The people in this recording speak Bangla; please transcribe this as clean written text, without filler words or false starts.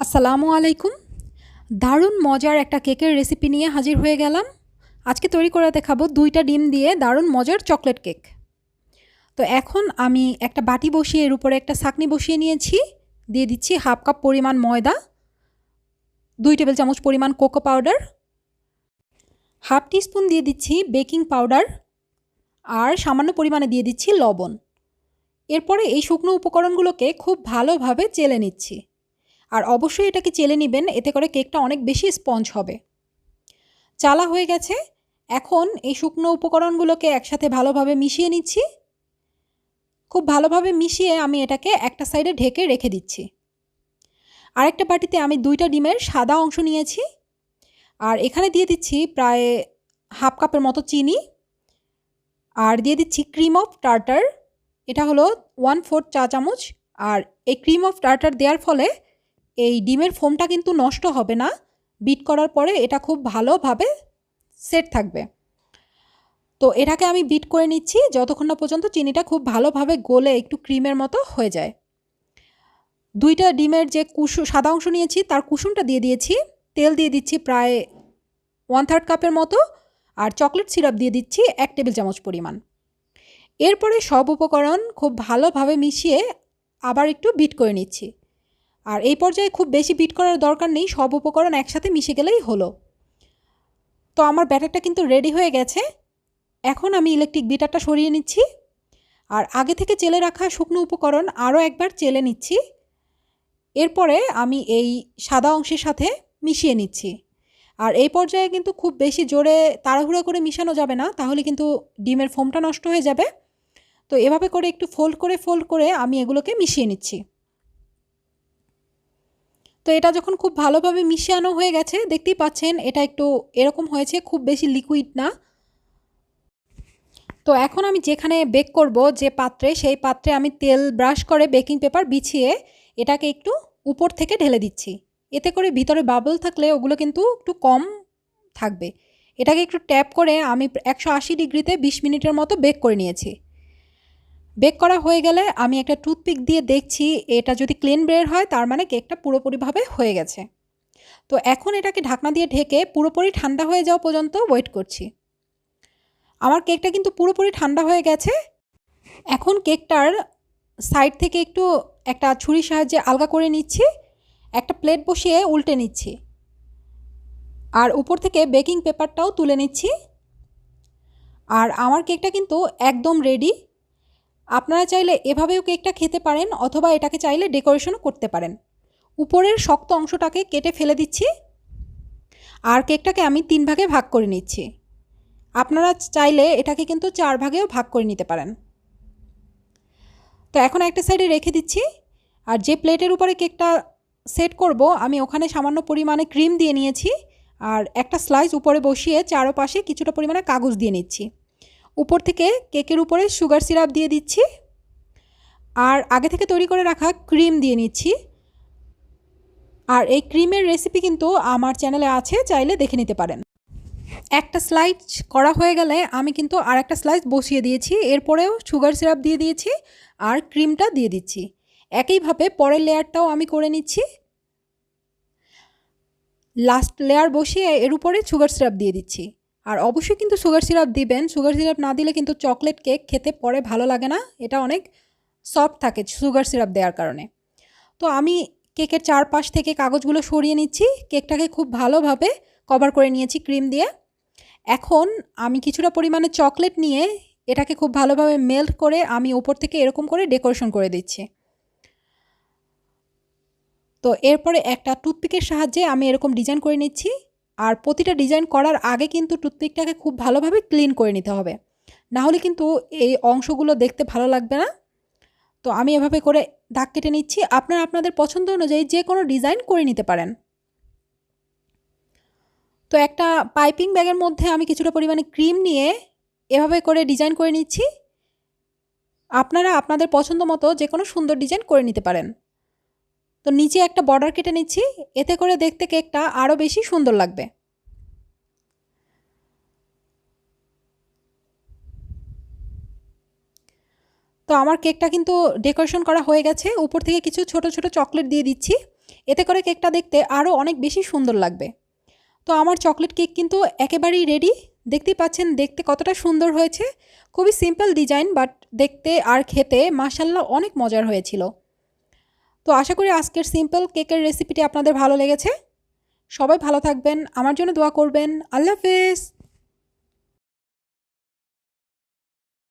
আসসালামু আলাইকুম। দারুণ মজার একটা কেকের রেসিপি নিয়ে হাজির হয়ে গেলাম। আজকে তৈরি করে দেখাবো ২টা ডিম দিয়ে দারুণ মজার চকলেট কেক। তো এখন আমি একটা বাটি বসিয়ে এর উপরে একটা ছাঁকনি বসিয়ে নিয়েছি। দিয়ে দিচ্ছি 1/2 কাপ পরিমাণ ময়দা, 2 টেবিল চামচ পরিমাণ কোকো পাউডার, 1/2 টিস্পুন দিয়ে দিচ্ছি বেকিং পাউডার আর সামান্য পরিমাণে দিয়ে দিচ্ছি লবণ। এরপরে এই শুকনো উপকরণগুলোকে খুব ভালোভাবে চেলে নিচ্ছি। আর অবশ্যই এটাকে চেলে নেবেন, এতে করে কেকটা অনেক বেশি স্পঞ্জ হবে। চালা হয়ে গেছে। এখন এই শুকনো উপকরণগুলোকে একসাথে ভালোভাবে মিশিয়ে নিচ্ছি। খুব ভালোভাবে মিশিয়ে আমি এটাকে একটা সাইডে ঢেকে রেখে দিচ্ছি। আরেকটা বাটিতে আমি 2টা ডিমের সাদা অংশ নিয়েছি আর এখানে দিয়ে দিচ্ছি প্রায় 1/2 কাপের মতো চিনি আর দিয়ে দিচ্ছি ক্রিম অফ টার্টার। এটা হলো 1/4 চা চামচ। আর এই ক্রিম অফ টার্টার দেওয়ার ফলে এই ডিমের ফোমটা কিন্তু নষ্ট হবে না। বিট করার পরে এটা খুব ভালোভাবে সেট থাকবে। তো এটাকে আমি বিট করে নিচ্ছি যতক্ষণ না পর্যন্ত চিনিটা খুব ভালোভাবে গলে একটু ক্রিমের মতো হয়ে যায়। 2টা ডিমের যে সাদা অংশ নিয়েছি তার কুসুমটা দিয়ে দিয়েছি। তেল দিয়ে দিচ্ছি প্রায় 1/3 কাপের মতো আর চকলেট সিরাপ দিয়ে দিচ্ছি 1 টেবিল চামচ পরিমাণ। এরপরে সব উপকরণ খুব ভালোভাবে মিশিয়ে আবার একটু বিট করে নিচ্ছি। আর এই পর্যায়ে খুব বেশি বিট করার দরকার নেই, সব উপকরণ একসাথে মিশে গেলেই হলো। তো আমার ব্যাটারটা কিন্তু রেডি হয়ে গেছে। এখন আমি ইলেকট্রিক বিটারটা সরিয়ে নিচ্ছি আর আগে থেকে চেলে রাখা শুকনো উপকরণ আরও একবার চেলে নিচ্ছি। এরপরে আমি এই সাদা অংশের সাথে মিশিয়ে নিচ্ছি। আর এই পর্যায়ে কিন্তু খুব বেশি জোরে তাড়াহুড়ো করে মিশানো যাবে না, তাহলে কিন্তু ডিমের ফোমটা নষ্ট হয়ে যাবে। তো এভাবে করে একটু ফোল্ড করে আমি এগুলোকে মিশিয়ে নিচ্ছি। তো এটা যখন খুব ভালোভাবে মিশানো হয়ে গেছে, দেখতেই পাচ্ছেন এটা একটু এরকম হয়েছে, খুব বেশি লিকুইড না। তো এখন আমি যেখানে বেক করব যে পাত্রে, সেই পাত্রে আমি তেল ব্রাশ করে বেকিং পেপার বিছিয়ে এটাকে একটু উপর থেকে ঢেলে দিচ্ছি। এতে করে ভিতরে বাবল থাকলে ওগুলো কিন্তু একটু কম থাকবে। এটাকে একটু ট্যাপ করে আমি 180 ডিগ্রিতে 20 মিনিটের মতো বেক করে নিয়েছি। বেক করা হয়ে গেলে আমি একটা টুথপিক দিয়ে দেখছি, এটা যদি ক্লিন বের হয় তার মানে কেকটা পুরোপুরিভাবে হয়ে গেছে। তো এখন এটাকে ঢাকনা দিয়ে ঢেকে পুরোপুরি ঠান্ডা হয়ে যাওয়া পর্যন্ত ওয়েট করছি। আমার কেকটা কিন্তু পুরোপুরি ঠান্ডা হয়ে গেছে। এখন কেকটার সাইড থেকে একটু একটা ছুরির সাহায্যে আলগা করে নিচ্ছি। একটা প্লেট বসিয়ে উল্টে নিচ্ছি আর উপর থেকে বেকিং পেপারটাও তুলে নিচ্ছি। আর আমার কেকটা কিন্তু একদম রেডি। আপনারা চাইলে এভাবেও কেকটা খেতে পারেন অথবা এটাকে চাইলে ডেকোরেশনও করতে পারেন। উপরের শক্ত অংশটাকে কেটে ফেলে দিচ্ছি আর কেকটাকে আমি 3 ভাগে ভাগ করে নিচ্ছি। আপনারা চাইলে এটাকে কিন্তু 4 ভাগেও ভাগ করে নিতে পারেন। তো এখন একটা সাইডে রেখে দিচ্ছি আর যে প্লেটের উপরে কেকটা সেট করব আমি ওখানে সামান্য পরিমাণে ক্রিম দিয়ে নিয়েছি আর একটা স্লাইস উপরে বসিয়ে চারপাশে কিছুটা পরিমাণে কাগজ দিয়ে নিচ্ছি। উপর থেকে কেকের উপরে সুগার সিরাপ দিয়ে দিচ্ছি আর আগে থেকে তৈরি করে রাখা ক্রিম দিয়ে নিচ্ছি। আর এই ক্রিমের রেসিপি কিন্তু আমার চ্যানেলে আছে, চাইলে দেখে নিতে পারেন। একটা স্লাইস করা হয়ে গেলে আমি কিন্তু আর একটা স্লাইস বসিয়ে দিয়েছি, এরপরেও সুগার সিরাপ দিয়ে দিয়েছি আর ক্রিমটা দিয়ে দিচ্ছি। একইভাবে পরের লেয়ারটাও আমি করে নিচ্ছি। লাস্ট লেয়ার বসিয়ে এর উপরে সুগার সিরাপ দিয়ে দিচ্ছি। আর অবশ্যই কিন্তু সুগার সিরাপ দিবেন, সুগার সিরাপ না দিলে কিন্তু চকলেট কেক খেতে পরে ভালো লাগে না, এটা অনেক সফট থাকে সুগার সিরাপ দেওয়ার কারণে। তো আমি কেকের চারপাশ থেকে কাগজগুলো সরিয়ে নিচ্ছি, কেকটাকে খুব ভালোভাবে কভার করে নিয়েছি ক্রিম দিয়ে। এখন আমি কিছুটা পরিমাণে চকলেট নিয়ে এটাকে খুব ভালোভাবে মেল্ট করে আমি উপর থেকে এরকম করে ডেকোরেশন করে দিচ্ছি। তো এরপরে একটা টুথপিকের সাহায্যে আমি এরকম ডিজাইন করে নিচ্ছি। আর প্রতিটা ডিজাইন করার আগে কিন্তু টুথপিকটাকে খুব ভালোভাবে ক্লিন করে নিতে হবে, না হলে কিন্তু এই অংশগুলো দেখতে ভালো লাগবে না। তো আমি এভাবে করে দাগ কেটে নিচ্ছি। আপনারা আপনাদের পছন্দ অনুযায়ী যে কোনো ডিজাইন করে নিতে পারেন। তো একটা পাইপিং ব্যাগের মধ্যে আমি কিছুটা পরিমাণে ক্রিম নিয়ে এভাবে করে ডিজাইন করে নিচ্ছি। আপনারা আপনাদের পছন্দ মতো যে কোনো সুন্দর ডিজাইন করে নিতে পারেন। তো নিচে একটা বর্ডার কেটে নিচ্ছি, এতে করে দেখতে কেকটা আরও বেশি সুন্দর লাগবে। তো আমার কেকটা কিন্তু ডেকোরেশন করা হয়ে গেছে। উপর থেকে কিছু ছোট ছোট চকলেট দিয়ে দিচ্ছি। এতে করে কেকটা দেখতে আরও অনেক বেশি সুন্দর লাগবে। তো আমার চকলেট কেক কিন্তু একেবারেই রেডি। দেখতেই পাচ্ছেন দেখতে কতটা সুন্দর হয়েছে। খুবই সিম্পল ডিজাইন, বাট দেখতে আর খেতে মাশাআল্লাহ অনেক মজার হয়েছিল। তো আশা করি আজকের সিম্পল কেকের রেসিপিটি আপনাদের ভালো লেগেছে। সবাই ভালো থাকবেন, আমার জন্য দোয়া করবেন। আল্লাহ হাফেজ।